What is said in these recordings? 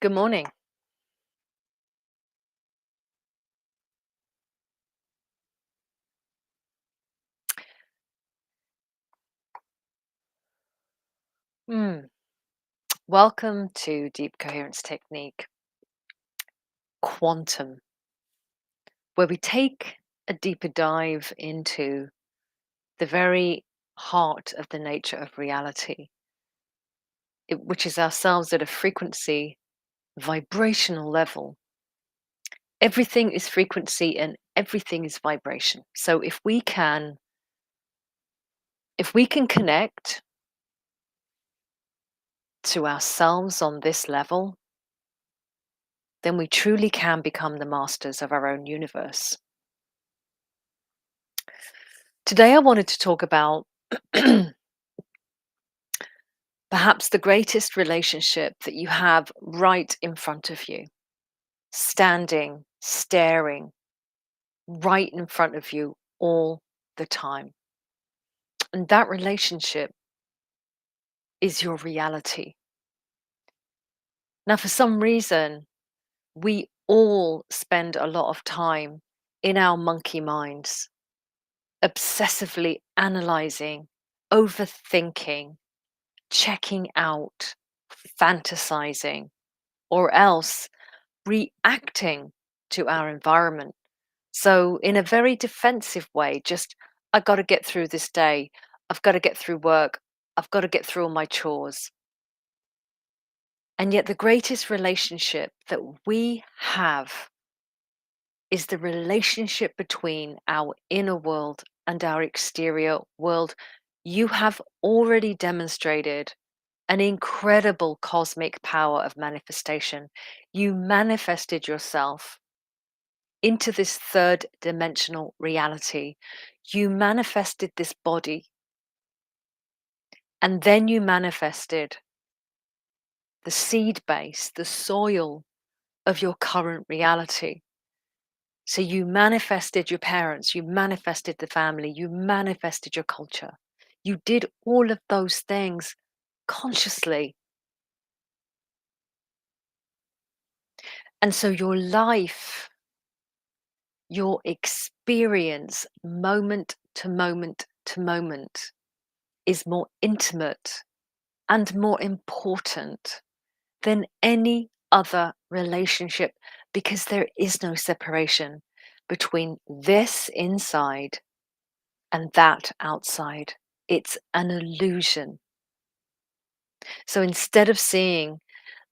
Good morning. Mm. Welcome to Deep Coherence Technique Quantum, where we take a deeper dive into the very heart of the nature of reality, which is ourselves at a frequency, vibrational level. Everything is frequency and everything is vibration. So if we can connect to ourselves on this level, then we truly can become the masters of our own universe. Today, I wanted to talk about perhaps the greatest relationship that you have right in front of you, standing, staring, right in front of you all the time. And that relationship is your reality. Now, for some reason, we all spend a lot of time in our monkey minds, obsessively analyzing, overthinking, checking out, fantasizing, or else reacting to our environment. So, in a very defensive way, just, I got to get through this day. I've got to get through work. I've got to get through all my chores. And yet, the greatest relationship that we have is the relationship between our inner world and our exterior world. You have already demonstrated an incredible cosmic power of manifestation. You manifested yourself into this third dimensional reality. You manifested this body, and then you manifested the seed base, the soil of your current reality. So you manifested your parents, you manifested the family, you manifested your culture. You did all of those things consciously. And so your life, your experience, moment to moment to moment, is more intimate and more important than any other relationship, because there is no separation between this inside and that outside. It's an illusion. So instead of seeing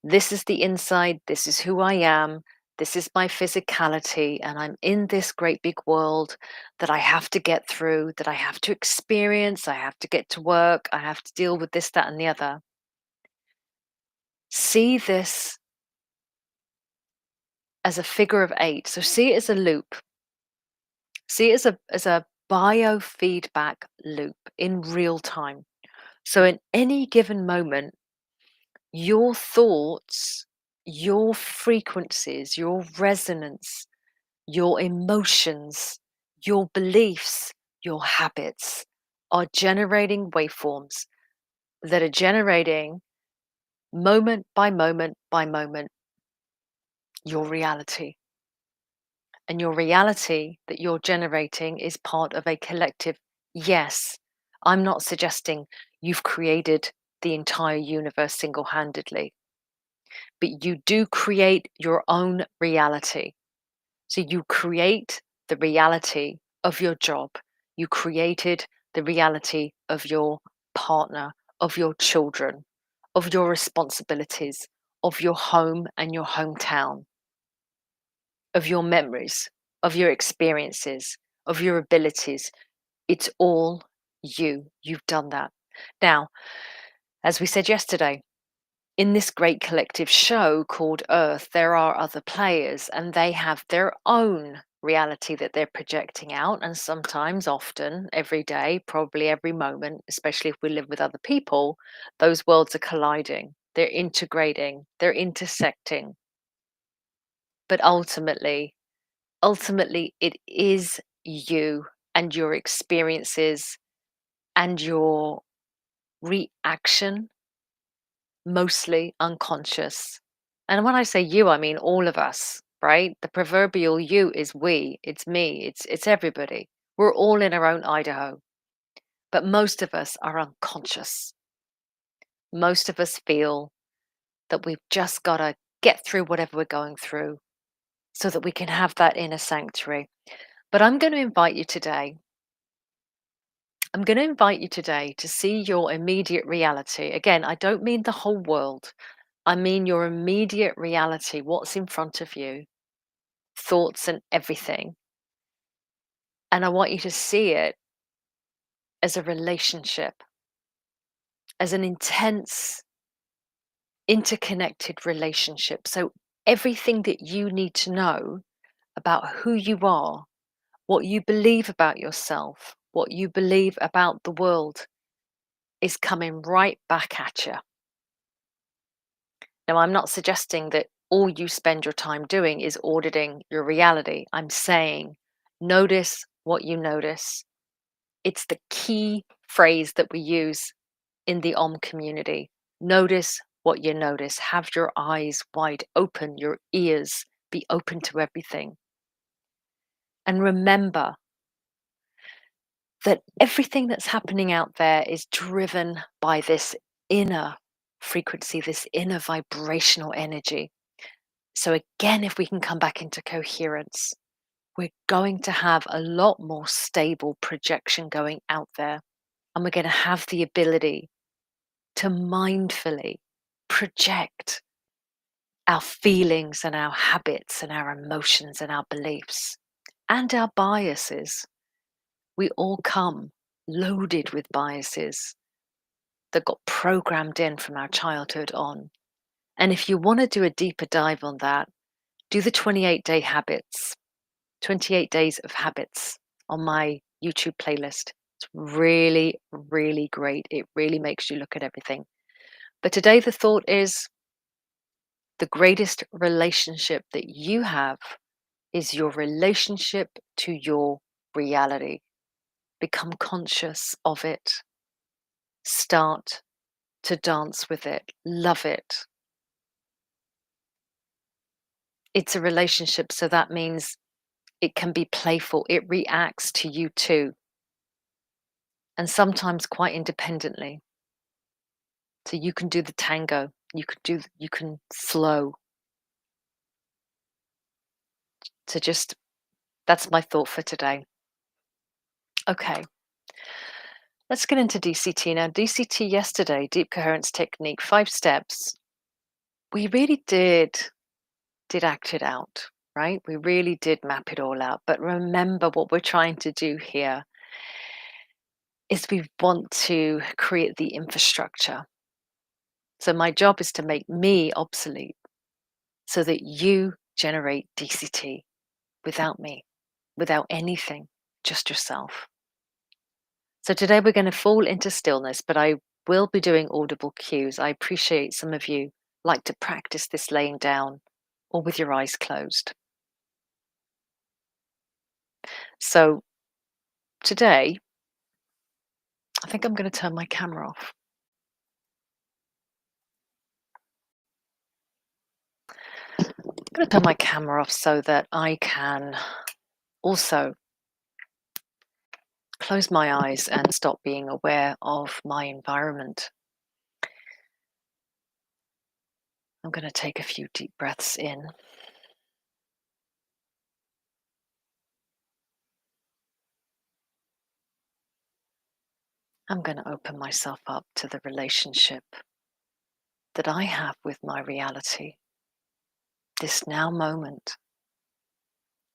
this is the inside, this is who I am, this is my physicality, and I'm in this great big world that I have to get through, that I have to experience, I have to get to work, I have to deal with this, that, and the other. See this as a figure of eight. So see it as a loop. See it as a biofeedback loop in real time. So in any given moment, your thoughts, your frequencies, your resonance, your emotions, your beliefs, your habits are generating waveforms that are generating moment by moment by moment your reality. And your reality that you're generating is part of a collective. Yes, I'm not suggesting you've created the entire universe single-handedly, but you do create your own reality. So you create the reality of your job. You created the reality of your partner, of your children, of your responsibilities, of your home and your hometown, of your memories, of your experiences, of your abilities. It's all you. You've done that. Now, as we said yesterday, in this great collective show called Earth, there are other players and they have their own reality that they're projecting out. And sometimes, often, every day, probably every moment, especially if we live with other people, those worlds are colliding, they're integrating, they're intersecting. But ultimately, it is you and your experiences and your reaction, mostly unconscious, And when I say you, I mean all of us, right? The proverbial you is we, it's me, it's everybody. We're all in our own Idaho. But most of us are unconscious. Most of us feel that we've just got to get through whatever we're going through so that we can have that inner sanctuary. But I'm going to invite you today. I'm going to invite you today to see your immediate reality. Again, I don't mean the whole world. I mean your immediate reality, what's in front of you, thoughts and everything. And I want you to see it as a relationship, as an intense, interconnected relationship. So everything that you need to know about who you are, what you believe about yourself, what you believe about the world is coming right back at you. Now, I'm not suggesting that all you spend your time doing is auditing your reality. I'm saying notice what you notice. It's the key phrase that we use in the Om community. Notice what you notice. Have your eyes wide open, your ears be open to everything. And remember that everything that's happening out there is driven by this inner frequency, this inner vibrational energy. So, again, if we can come back into coherence, we're going to have a lot more stable projection going out there. And we're going to have the ability to mindfully project our feelings and our habits and our emotions and our beliefs and our biases. We all come loaded with biases that got programmed in from our childhood on. And if you want to do a deeper dive on that, do the 28-day habits, 28 days of habits on my YouTube playlist. It's really, really great. It really makes you look at everything. But today the thought is the greatest relationship that you have is your relationship to your reality. Become conscious of it. Start to dance with it. Love it. It's a relationship, so that means it can be playful. It reacts to you too. And sometimes quite independently. So you can do the tango. You can flow. So just that's my thought for today. Okay. Let's get into DCT now. DCT yesterday, deep coherence technique, 5 steps. We really did act it out, right? We really did map it all out. But remember what we're trying to do here is we want to create the infrastructure. So my job is to make me obsolete so that you generate DCT without me, without anything, just yourself. So today we're going to fall into stillness, but I will be doing audible cues. I appreciate some of you like to practice this laying down or with your eyes closed. So today, I think I'm going to turn my camera off. I'm going to turn my camera off so that I can also close my eyes and stop being aware of my environment. I'm going to take a few deep breaths in. I'm going to open myself up to the relationship that I have with my reality, this now moment.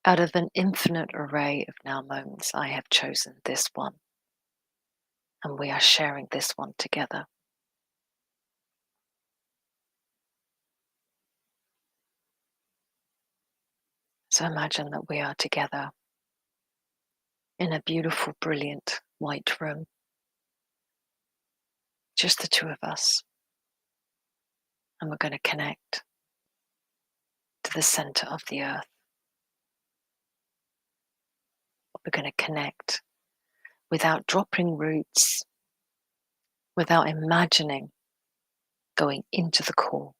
Out of an infinite array of now moments, I have chosen this one, and we are sharing this one together. So imagine that we are together in a beautiful, brilliant white room, just the two of us, and we're going to connect to the center of the earth. We're going to connect without dropping roots, without imagining going into the core.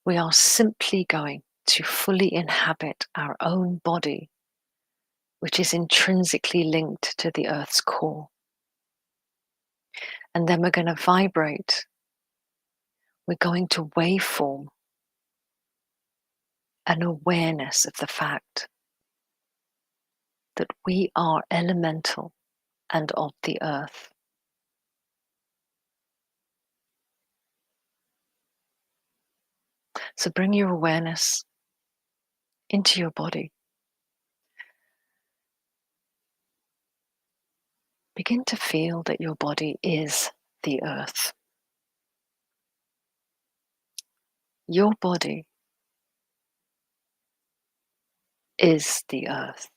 We are simply going to fully inhabit our own body, which is intrinsically linked to the Earth's core. And then we're going to vibrate. We're going to waveform an awareness of the fact that we are elemental and of the Earth. So bring your awareness into your body. Begin to feel that your body is the Earth. Your body is the Earth.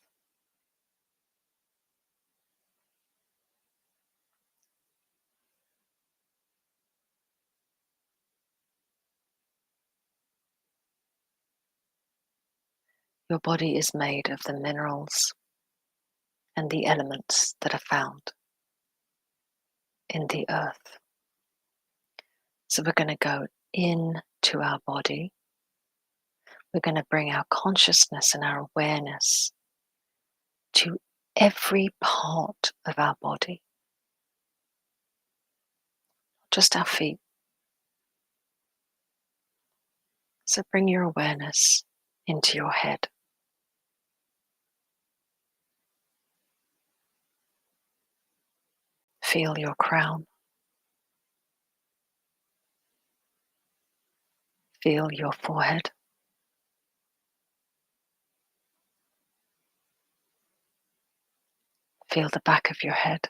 Your body is made of the minerals and the elements that are found in the Earth. So we're going to go into our body. We're going to bring our consciousness and our awareness to every part of our body, just our feet. So bring your awareness into your head. Feel your crown. Feel your forehead. Feel the back of your head.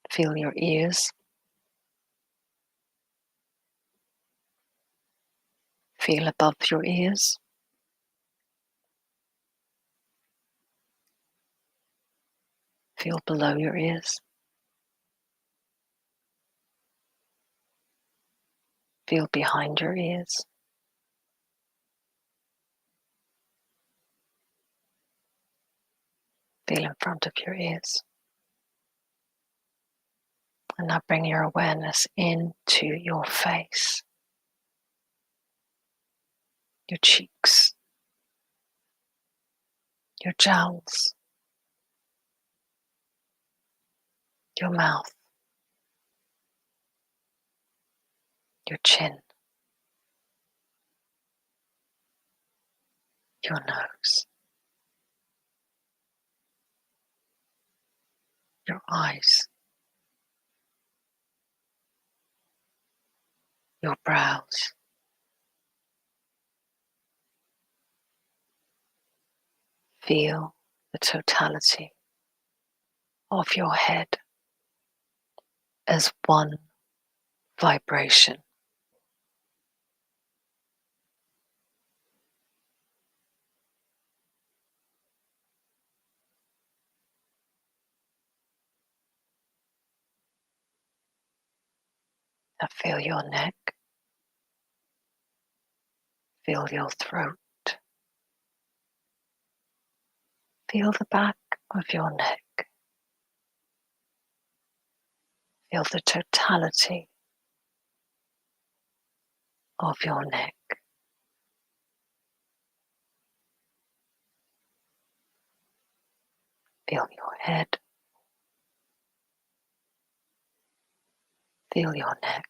Feel your ears. Feel above your ears. Feel below your ears. Feel behind your ears. Feel in front of your ears. And now bring your awareness into your face, your cheeks, your jowls, your mouth, your chin, your nose, your eyes, your brows. Feel the totality of your head as one vibration. Now feel your neck, feel your throat, feel the back of your neck, feel the totality of your neck. Feel your head, feel your neck,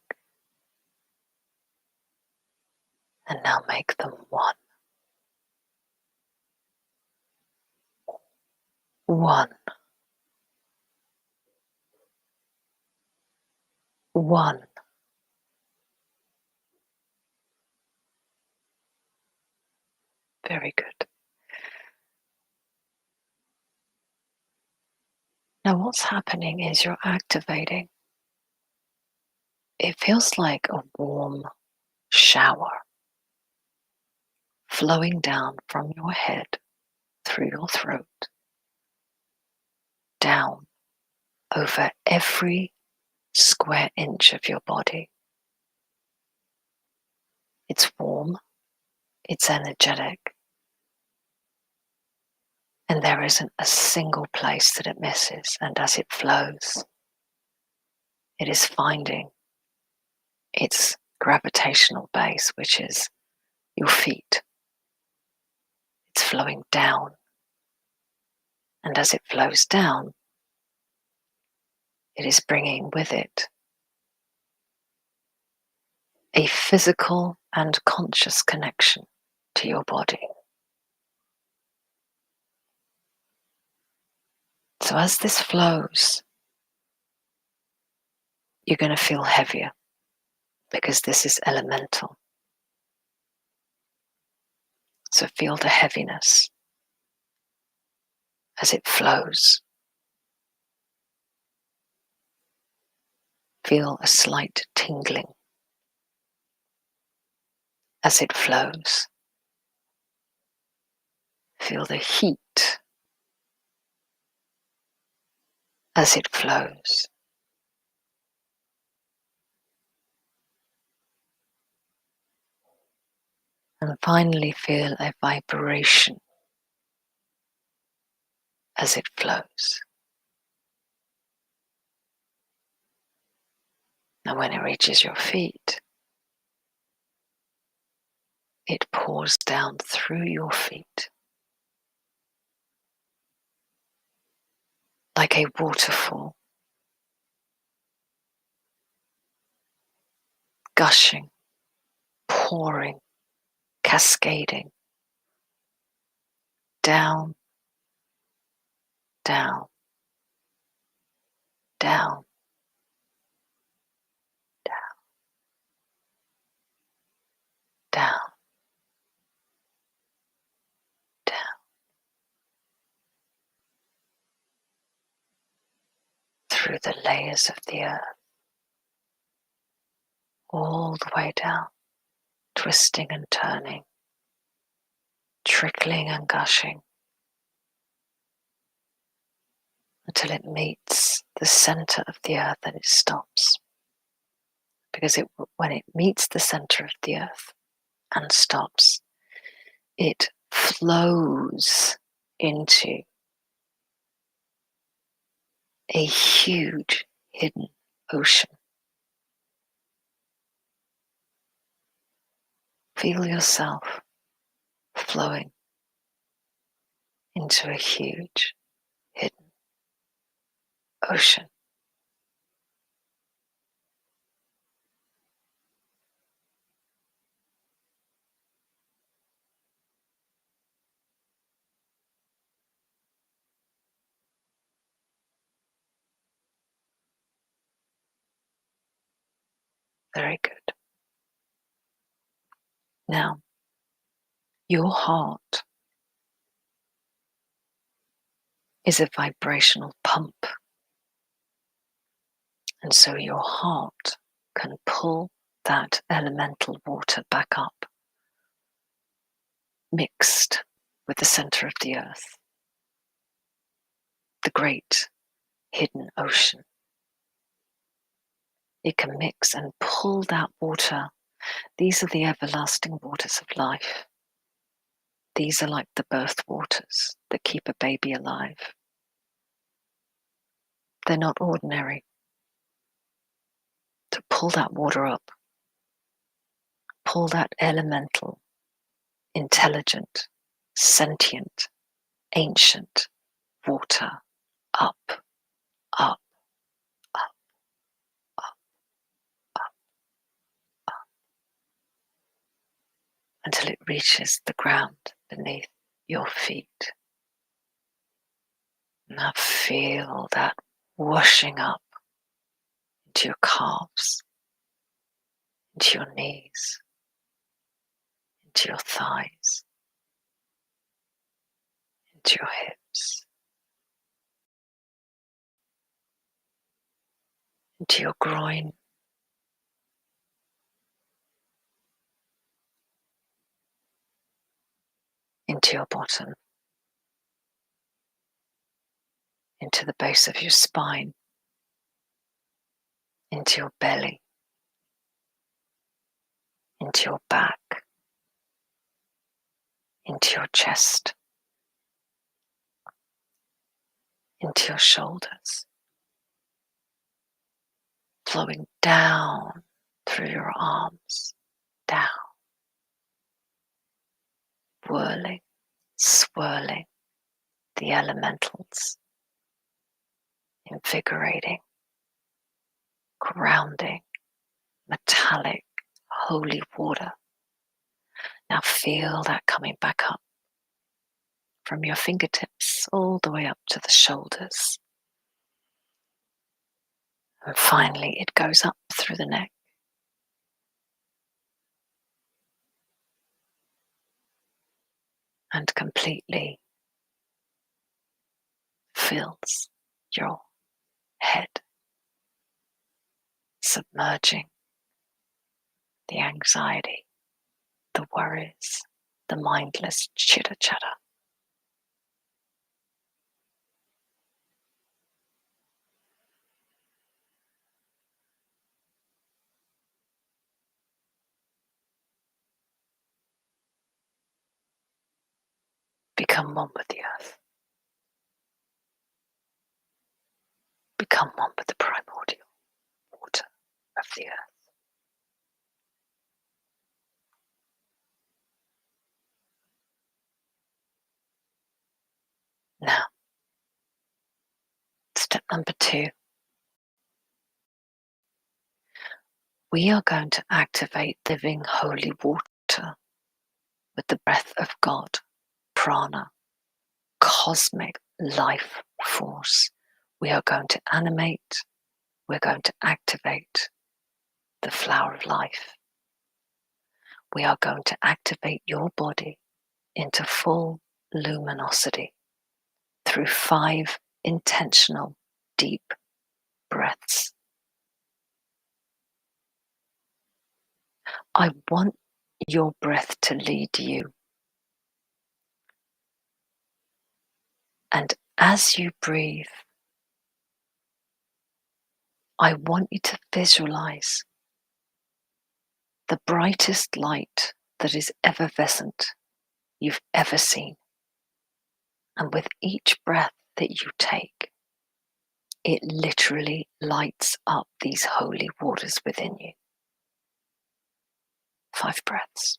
and now make them one. One. One. Very good. Now what's happening is you're activating. It feels like a warm shower flowing down from your head through your throat, down over every square inch of your body. It's warm, it's energetic, and there isn't a single place that it misses. And as it flows, it is finding its gravitational base, which is your feet. It's flowing down. And as it flows down, it is bringing with it a physical and conscious connection to your body. So as this flows, you're going to feel heavier because this is elemental. So feel the heaviness as it flows. Feel a slight tingling as it flows. Feel the heat as it flows. And finally feel a vibration as it flows. And when it reaches your feet, it pours down through your feet like a waterfall, gushing, pouring, cascading, down, down, down, down, down, down, through the layers of the earth, all the way down, twisting and turning, trickling and gushing, until it meets the center of the earth and it stops. Because when it meets the center of the earth and stops, it flows into a huge hidden ocean. Feel yourself flowing into a huge hidden ocean. Very good. Now, your heart is a vibrational pump. And so your heart can pull that elemental water back up, mixed with the center of the earth, the great hidden ocean. It can mix and pull that water. These are the everlasting waters of life. These are like the birth waters that keep a baby alive. They're not ordinary. To pull that water up, pull that elemental, intelligent, sentient, ancient water up, up, up, up, up, up, until it reaches the ground beneath your feet. Now feel that washing up into your calves, into your knees, into your thighs, into your hips, into your groin, into your bottom, into the base of your spine, into your belly, into your back, into your chest, into your shoulders, flowing down through your arms, down, whirling, swirling the elementals, invigorating, grounding, metallic, holy water. Now feel that coming back up from your fingertips all the way up to the shoulders. And finally, it goes up through the neck. And completely fills your head, submerging the anxiety, the worries, the mindless chitter-chatter. Become one with the earth. Become one with the primordial water of the earth. Now, step number 2. We are going to activate living holy water with the breath of God, prana, cosmic life force. We are going to animate, we're going to activate the flower of life. We are going to activate your body into full luminosity through 5 intentional deep breaths. I want your breath to lead you. And as you breathe, I want you to visualize the brightest light that is effervescent you've ever seen. And with each breath that you take, it literally lights up these holy waters within you. 5 breaths.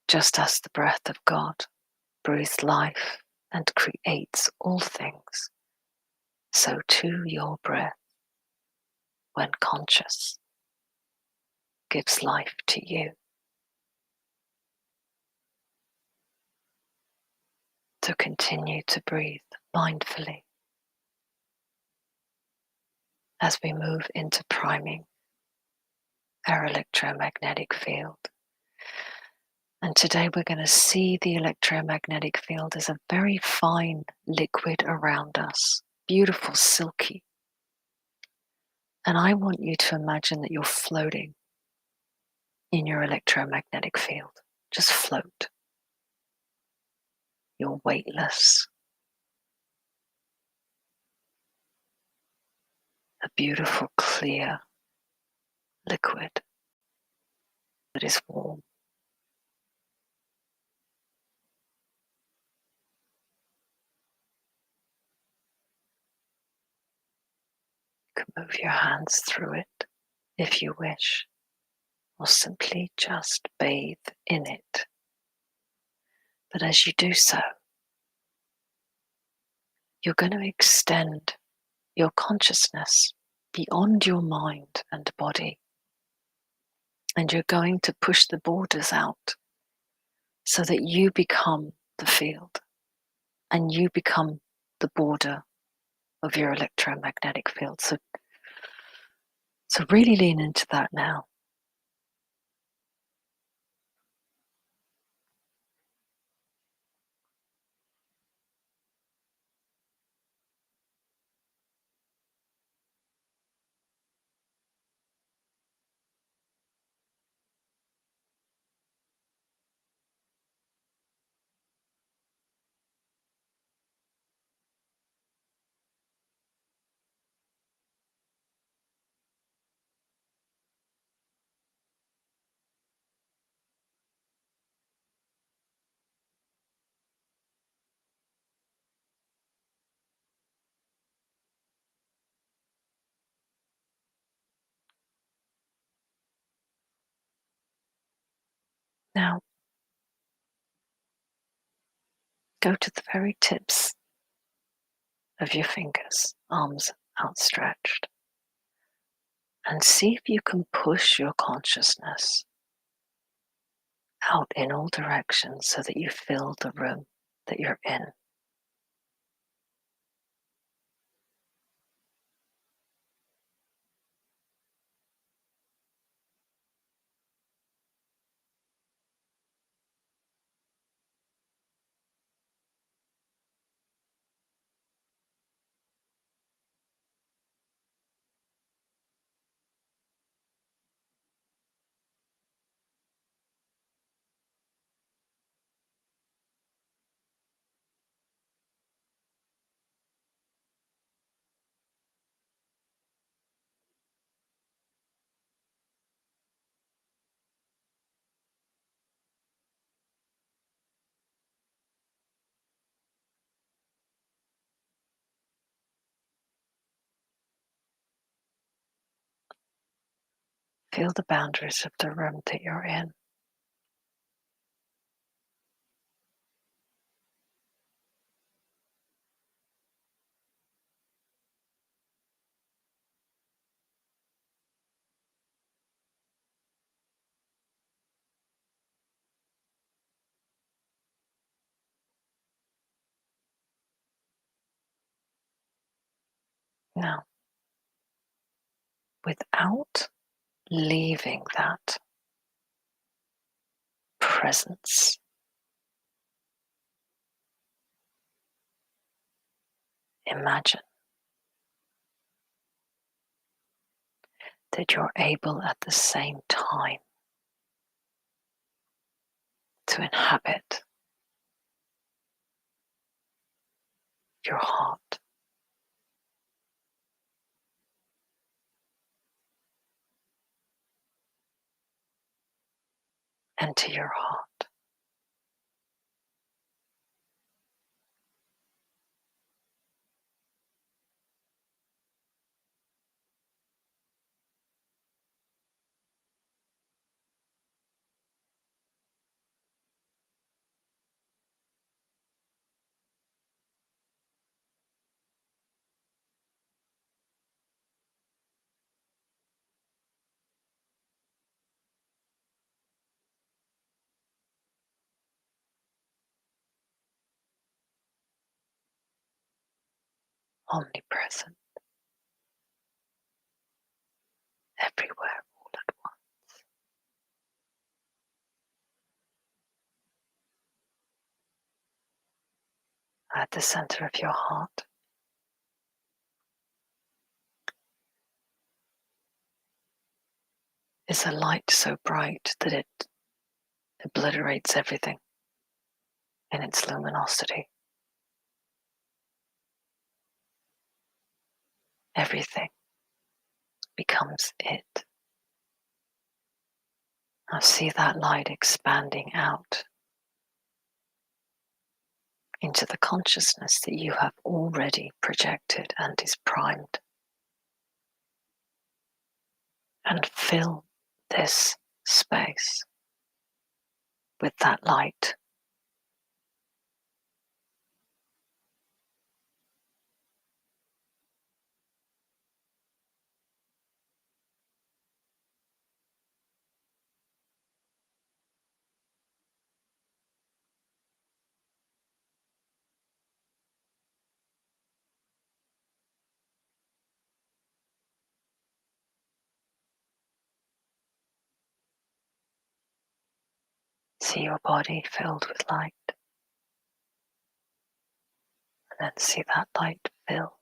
Just as the breath of God breathes life and creates all things, so too your breath, when conscious, gives life to you. So continue to breathe mindfully as we move into priming our electromagnetic field. And today we're going to see the electromagnetic field as a very fine liquid around us, beautiful, silky. And I want you to imagine that you're floating in your electromagnetic field. Just float. You're weightless. A beautiful, clear liquid that is warm. Move your hands through it if you wish, or simply just bathe in it. But as you do so, you're going to extend your consciousness beyond your mind and body. And you're going to push the borders out so that you become the field and you become the border of your electromagnetic field. So really lean into that now. Now, go to the very tips of your fingers, arms outstretched, and see if you can push your consciousness out in all directions so that you fill the room that you're in. Feel the boundaries of the room that you're in. Now, without leaving that presence, imagine that you're able at the same time to inhabit your heart. Enter your heart. Omnipresent, everywhere, all at once. At the center of your heart is a light so bright that it obliterates everything in its luminosity. Everything becomes it. Now see that light expanding out into the consciousness that you have already projected and is primed. and fill this space with that light. See your body filled with light, and then see that light fill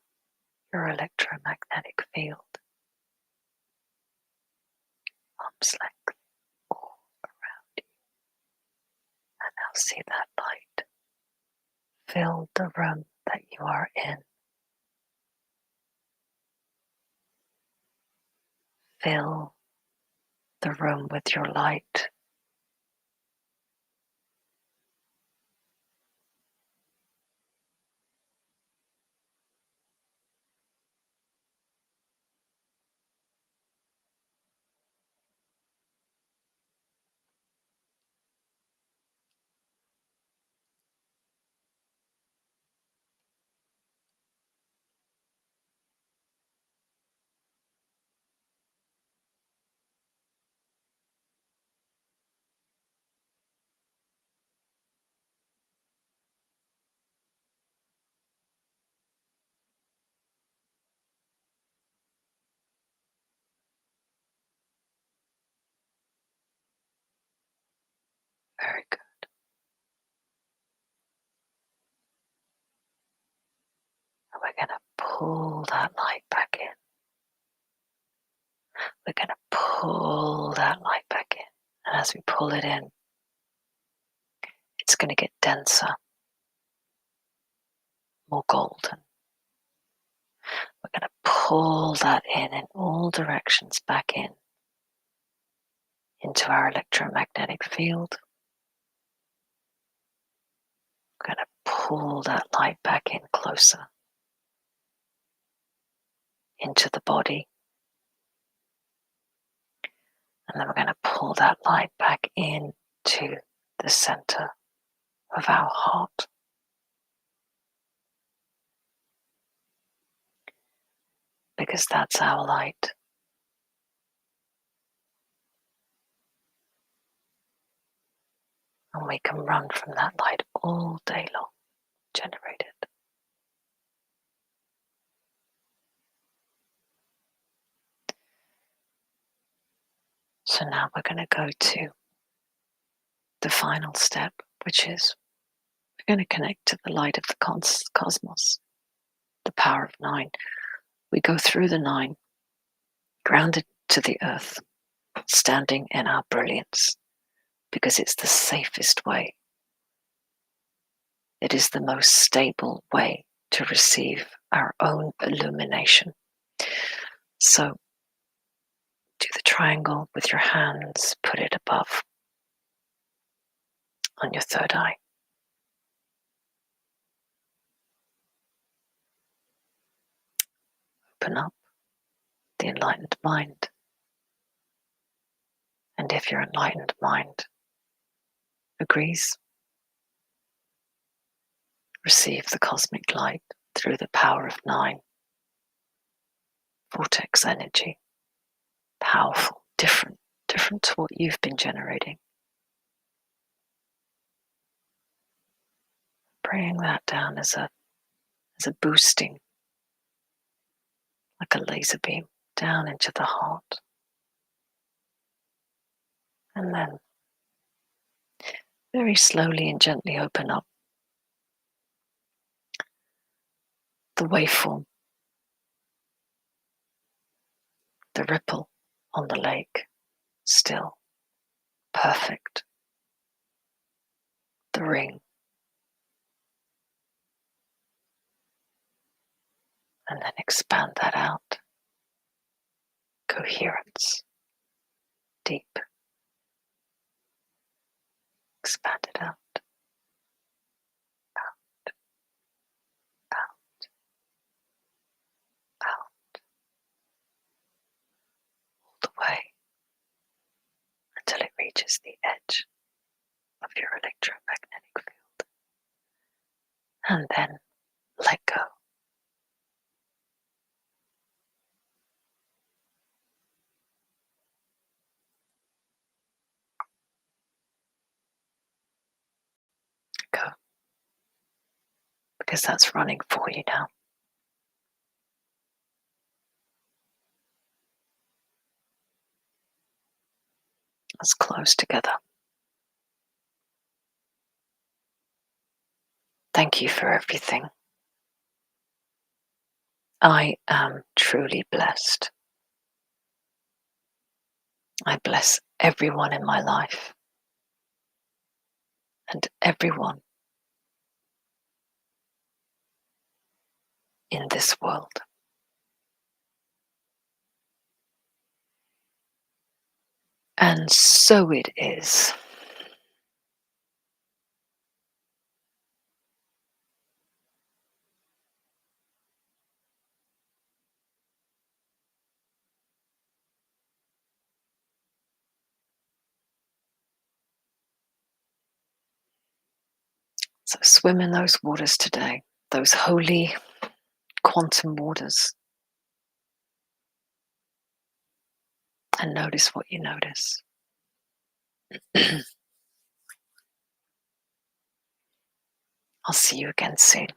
your electromagnetic field, arm's length all around you. And now see that light fill the room that you are in. Fill the room with your light. Very good. And we're going to pull that light back in. We're going to pull that light back in. And as we pull it in, it's going to get denser, more golden. We're going to pull that in all directions back in, into our electromagnetic field. We're going to pull that light back in closer into the body. And then we're going to pull that light back into the center of our heart. Because that's our light. And we can run from that light all day long, generate it. So now we're going to go to the final step, which is we're going to connect to the light of the cosmos, the power of 9. We go through the 9, grounded to the earth, standing in our brilliance, because it's the safest way. It is the most stable way to receive our own illumination. So do the triangle with your hands, put it above on your third eye. Open up the enlightened mind. And if your enlightened mind agrees, receive the cosmic light through the power of 9. Vortex energy. Powerful, different to what you've been generating. Bring that down as a boosting, like a laser beam, down into the heart. And then very slowly and gently open up the waveform, the ripple on the lake, still, perfect. The ring. And then expand that out. Coherence. Deep. Expand it out. Out. Out. Out. All the way engages the edge of your electromagnetic field. And then let go. Go. Because that's running for you now. Let's close together. Thank you for everything. I am truly blessed. I bless everyone in my life and everyone in this world. And so it is. So swim in those waters today, those holy quantum waters, and notice what you notice. I'll see you again soon.